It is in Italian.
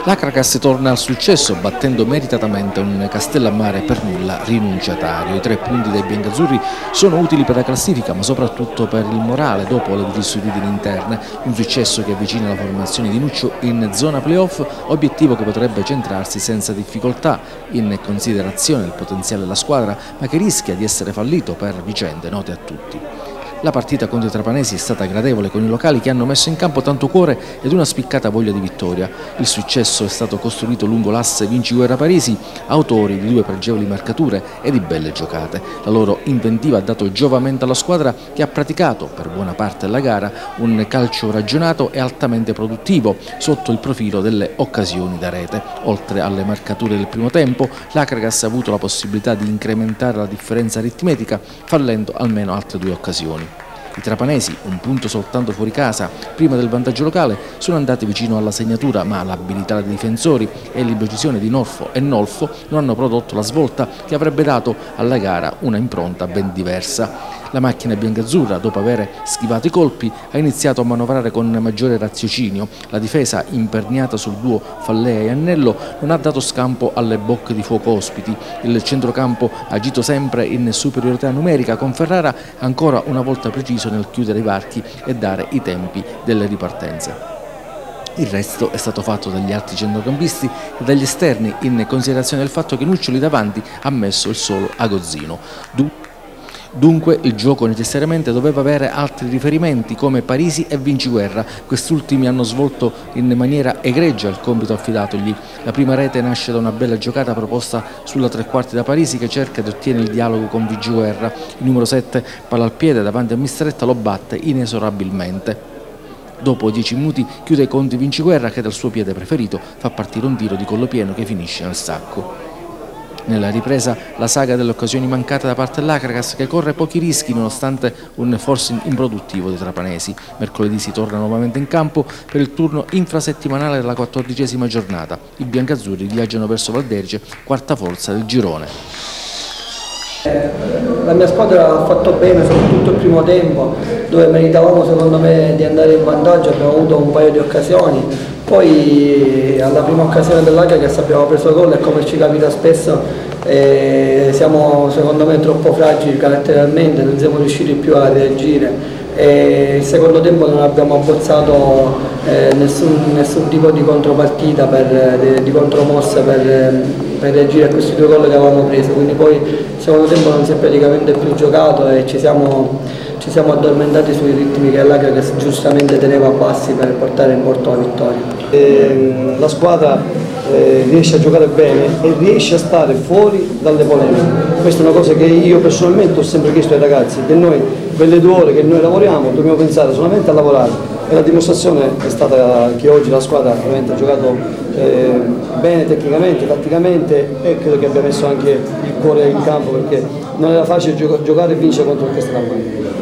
La Caracas torna al successo battendo meritatamente un Castellammare per nulla rinunciatario. I 3 punti dei biancazzurri sono utili per la classifica ma soprattutto per il morale dopo le vicissitudini interne. Un successo che avvicina la formazione di Nuccio in zona playoff, obiettivo che potrebbe centrarsi senza difficoltà in considerazione del potenziale della squadra ma che rischia di essere fallito per vicende note a tutti. La partita contro i trapanesi è stata gradevole con i locali che hanno messo in campo tanto cuore ed una spiccata voglia di vittoria. Il successo è stato costruito lungo l'asse Vinciguerra-Parisi, autori di 2 pregevoli marcature e di belle giocate. La loro inventiva ha dato giovamento alla squadra che ha praticato per buona parte della gara un calcio ragionato e altamente produttivo sotto il profilo delle occasioni da rete. Oltre alle marcature del primo tempo, la Caracas ha avuto la possibilità di incrementare la differenza aritmetica fallendo almeno altre 2 occasioni. I trapanesi, un punto soltanto fuori casa, prima del vantaggio locale, sono andati vicino alla segnatura, ma l'abilità dei difensori e l'imprecisione di Norfo e Nolfo non hanno prodotto la svolta che avrebbe dato alla gara una impronta ben diversa. La macchina biancazzurra, dopo aver schivato i colpi, ha iniziato a manovrare con maggiore raziocinio. La difesa, imperniata sul duo Fallea e Annello, non ha dato scampo alle bocche di fuoco ospiti. Il centrocampo ha agito sempre in superiorità numerica, con Ferrara ancora una volta preciso nel chiudere i varchi e dare i tempi delle ripartenze. Il resto è stato fatto dagli altri centrocampisti e dagli esterni, in considerazione del fatto che Nuccio lì davanti ha messo il solo agozzino. Dunque il gioco necessariamente doveva avere altri riferimenti come Parisi e Vinciguerra. Quest'ultimi hanno svolto in maniera egregia il compito affidatogli. La prima rete nasce da una bella giocata proposta sulla tre quarti da Parisi che cerca ed ottiene il dialogo con Vinciguerra. Il numero 7, palla al piede davanti a Mistretta, lo batte inesorabilmente. Dopo 10 minuti chiude i conti Vinciguerra che dal suo piede preferito fa partire un tiro di collo pieno che finisce nel sacco. Nella ripresa la saga delle occasioni mancate da parte dell'Acracas che corre pochi rischi nonostante un forcing improduttivo dei trapanesi. Mercoledì si torna nuovamente in campo per il turno infrasettimanale della 14ª giornata. I biancazzurri viaggiano verso Valderice, quarta forza del girone. La mia squadra ha fatto bene, soprattutto il primo tempo, dove meritavamo secondo me di andare in vantaggio, abbiamo avuto un paio di occasioni. Poi alla prima occasione dell'Acracas abbiamo preso gol e come ci capita spesso siamo secondo me troppo fragili caratterialmente, non siamo riusciti più a reagire. Il secondo tempo non abbiamo abbozzato nessun tipo di contropartita, di contromossa per reagire a questi 2 gol che avevamo preso, quindi poi il secondo tempo non si è praticamente più giocato e ci siamo addormentati sui ritmi che l'Acracas giustamente teneva bassi per portare in porto la vittoria. La squadra riesce a giocare bene e riesce a stare fuori dalle polemiche. Questa è una cosa che io personalmente ho sempre chiesto ai ragazzi, che noi quelle 2 ore che noi lavoriamo dobbiamo pensare solamente a lavorare e la dimostrazione è stata che oggi la squadra veramente ha giocato bene tecnicamente, tatticamente e credo che abbia messo anche il cuore in campo perché non era facile giocare e vincere contro il Castellammare.